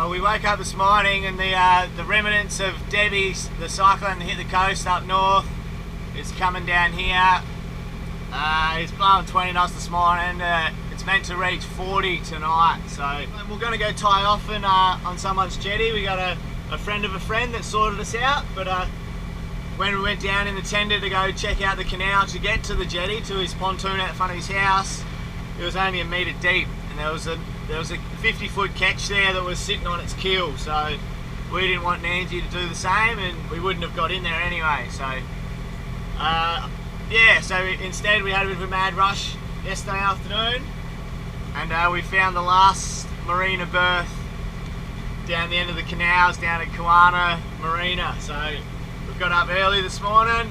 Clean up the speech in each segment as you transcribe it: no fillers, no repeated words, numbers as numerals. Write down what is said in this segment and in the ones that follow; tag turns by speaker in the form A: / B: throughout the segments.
A: Well, we woke up this morning and the remnants of Debbie, the cyclone that hit the coast up north, is coming down here. It's blowing 20 knots this morning. It's meant to reach 40 tonight. So we're going to go tie off on someone's jetty. We got a friend of a friend that sorted us out. But when we went down in the tender to go check out the canal to get to the jetty, to his pontoon out front of his house, it was only a metre deep, and there was a 50-foot catch there that was sitting on its keel. So we didn't want Nandji to do the same, and we wouldn't have got in there anyway. So yeah, so instead we had a bit of a mad rush yesterday afternoon, and we found the last marina berth down the end of the canals down at Koresails Marina. So we've got up early this morning.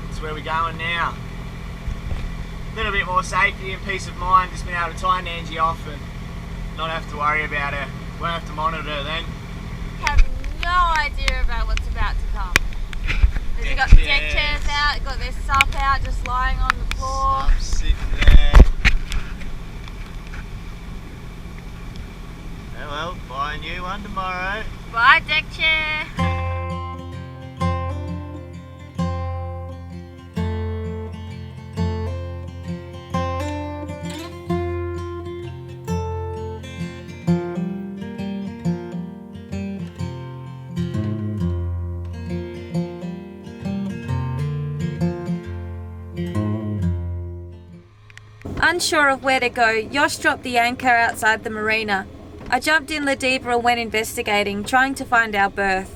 A: That's where we're going now. A little bit more safety and peace of mind, just being able to tie Nandji off and not have to worry about her. Won't have to monitor her then.
B: Have no idea about what's about to come. They've got deck chairs out, got their sup out, just lying on the floor.
A: Sup sitting there. Oh well, buy a new one tomorrow.
B: Bye, deck chair. Unsure of where to go, Yosh dropped the anchor outside the marina. I jumped in the deeper and went investigating, trying to find our berth.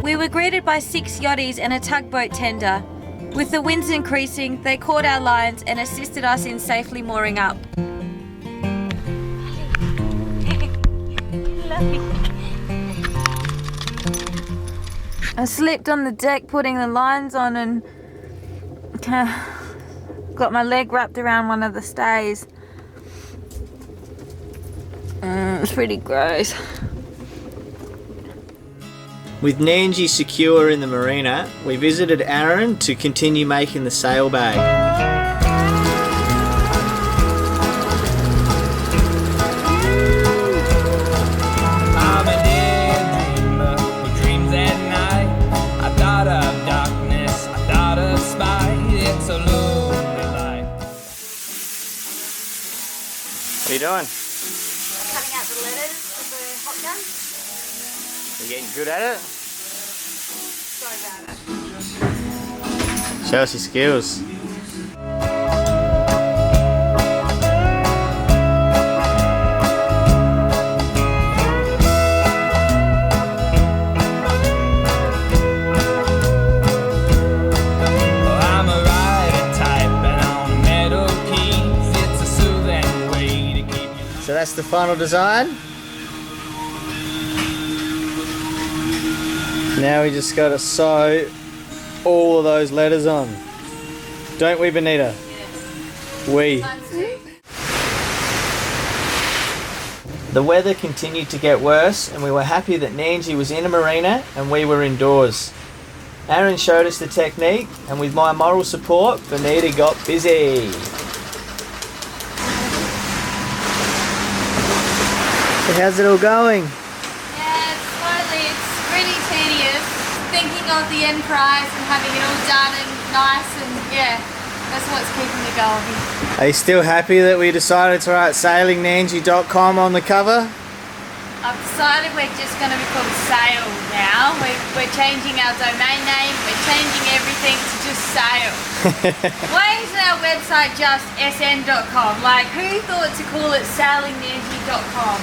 B: We were greeted by 6 yachties and a tugboat tender. With the winds increasing, they caught our lines and assisted us in safely mooring up. I slipped on the deck putting the lines on and got my leg wrapped around one of the stays. It's pretty gross.
A: With Nandji secure in the marina, we visited Aaron to continue making the sail bag. What are you doing?
B: Cutting out the letters with the hot gun.
A: You getting good at it?
B: Sorry about it.
A: Show us your skills. So that's the final design. Now we just got to sew all of those letters on. Don't we, Benita? Yes. We. The weather continued to get worse, and we were happy that Nandji was in a marina and we were indoors. Aaron showed us the technique, and with my moral support, Benita got busy. So how's it all going?
B: Yeah, slowly. It's pretty tedious. Thinking of the end prize and having it all done and nice, and yeah, that's what's keeping me going.
A: Are you still happy that we decided to write sailingnandji.com on the cover?
B: I've decided we're just going to be called Sail now. We're changing our domain name. We're changing everything to just Sail. Why isn't our website just sn.com? Like, who thought to call it sailingnandji.com?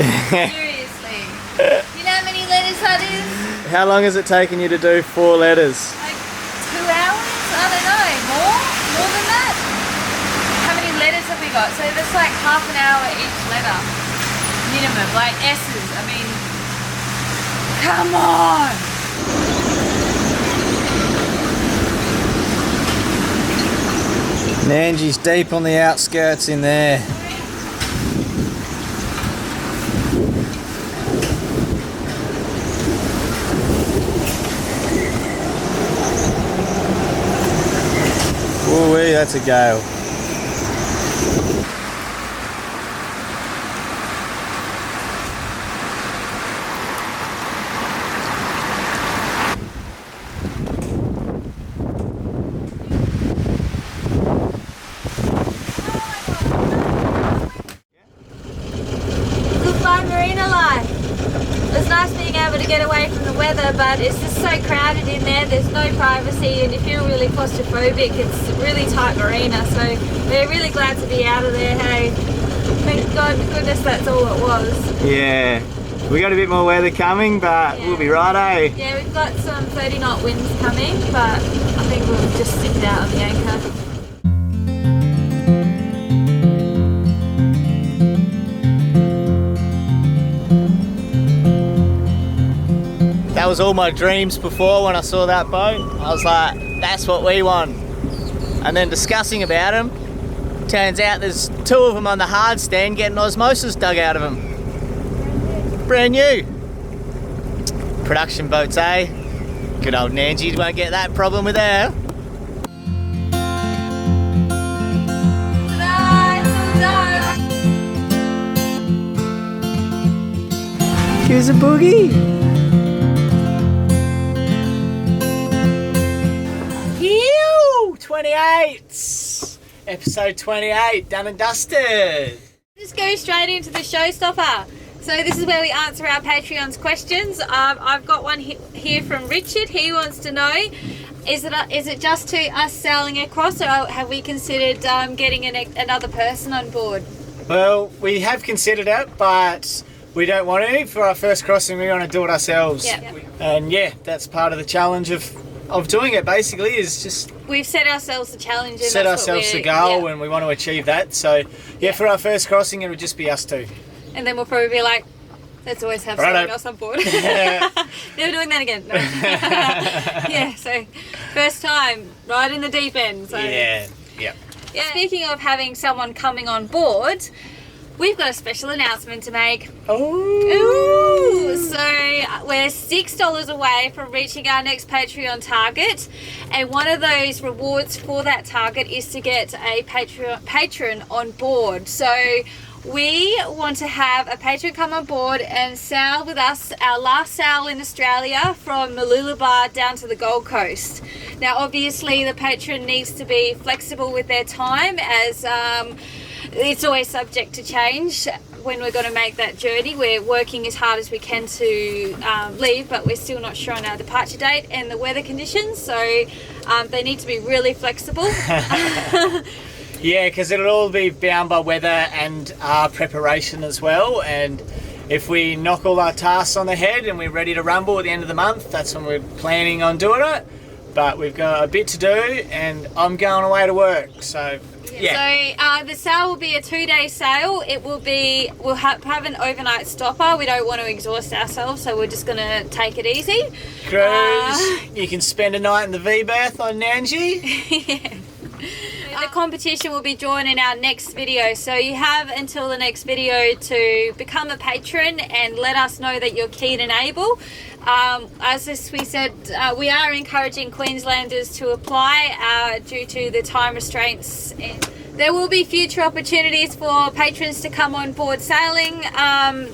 B: Seriously. You know how many letters that is?
A: How long has it taken you to do 4 letters?
B: Like 2 hours? I don't know. More than that? How many letters have we got? So that's like half an hour each letter. Minimum, like S's. I mean, come on!
A: Nandji's deep on the outskirts in there. Ooh-wee, that's a gale.
B: Marina life. It's nice being able to get away from the weather, but it's just so crowded in there. There's no privacy, and you feel really claustrophobic. It's a really tight marina, so we're really glad to be out of there. Hey, thank God, goodness, that's all it was.
A: Yeah, we got a bit more weather coming, but we'll be right, eh?
B: Yeah, we've got some 30-knot winds coming, but I think we'll just stick it out on the anchor.
A: That was all my dreams before when I saw that boat. I was like, that's what we want. And then discussing about them, turns out there's 2 of them on the hard stand getting osmosis dug out of them. Brand new. Production boats, eh? Good old Nandji won't get that problem with her. Here's a boogie. 28! Episode 28, done and dusted.
B: Just go straight into the showstopper. So this is where we answer our Patreon's questions. I've got one here from Richard. He wants to know, is it just to us sailing across, or have we considered getting another person on board?
A: Well, we have considered it, but we don't want to. For our first crossing, we want to do it ourselves.
B: Yep.
A: And yeah, that's part of the challenge of doing it, basically, is just
B: we've set ourselves the challenge and
A: set ourselves the goal, and we want to achieve that. So yeah, for our first crossing it would just be us 2,
B: and then we'll probably be like, let's always have someone else on board. Never doing that again. No. Yeah, so first time right in the deep end. So
A: yeah.
B: Speaking of having someone coming on board, we've got a special announcement to make. Ooh! So we're $6 away from reaching our next Patreon target, and one of those rewards for that target is to get a patron on board. So we want to have a patron come on board and sail with us our last sail in Australia from Mooloolaba down to the Gold Coast. Now obviously the patron needs to be flexible with their time, as it's always subject to change when we're going to make that journey. We're working as hard as we can to leave, but we're still not sure on our departure date and the weather conditions, so they need to be really flexible.
A: Yeah, because it'll all be bound by weather and our preparation as well, and if we knock all our tasks on the head and we're ready to rumble at the end of the month, that's when we're planning on doing it. But we've got a bit to do, and I'm going away to work, so yeah.
B: So the sail will be a 2-day sail. We'll have an overnight stopper. We don't want to exhaust ourselves, so we're just going to take it easy.
A: Cruise. You can spend a night in the V-berth on Nandji.
B: Yeah. The competition will be drawn in our next video, so you have until the next video to become a patron and let us know that you're keen and able. As we said, we are encouraging Queenslanders to apply due to the time restraints. There will be future opportunities for patrons to come on board sailing.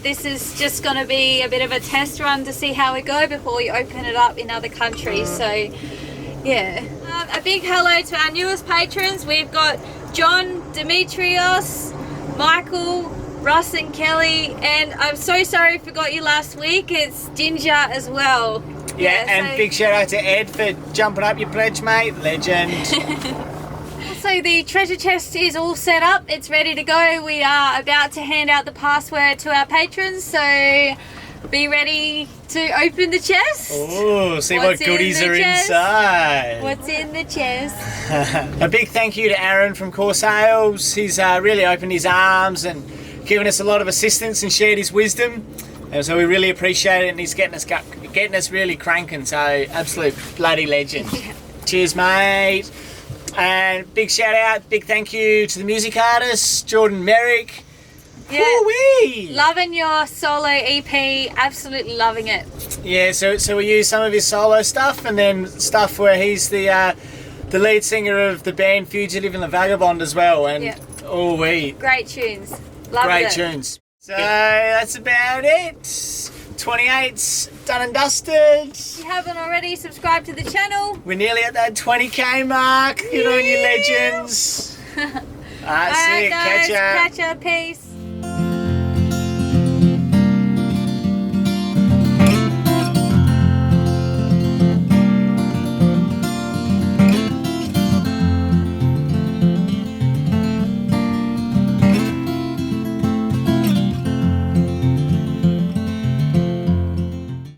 B: This is just going to be a bit of a test run to see how we go before we open it up in other countries. So yeah. A big hello to our newest patrons. We've got John, Demetrios, Michael, Russ and Kelly, and I'm so sorry I forgot you last week. It's Ginger as well.
A: Yeah, and big shout out to Ed for jumping up your pledge, mate. Legend.
B: So the treasure chest is all set up. It's ready to go. We are about to hand out the password to our patrons, so be ready to open the chest.
A: Oh, see what goodies are inside.
B: What's in the chest?
A: A big thank you to Aaron from Koresails. He's really opened his arms and given us a lot of assistance and shared his wisdom. And so we really appreciate it, and he's getting us really cranking, so absolute bloody legend.
B: Yeah.
A: Cheers, mate. And big shout out, big thank you to the music artist, Jordan Merrick.
B: Yeah,
A: woo-wee.
B: Loving your solo EP, absolutely loving it.
A: Yeah, so we use some of his solo stuff, and then stuff where he's the lead singer of the band Fugitive and the Vagabond as well, and all wheat.
B: Great tunes. Loved
A: Great
B: it.
A: tunes. So that's about it. 28's done and dusted.
B: If you haven't already, subscribe to the channel.
A: We're nearly at that 20k mark. Good on you, legends. Alright, see you.
B: Alright guys,
A: Catch ya.
B: catch ya. Peace.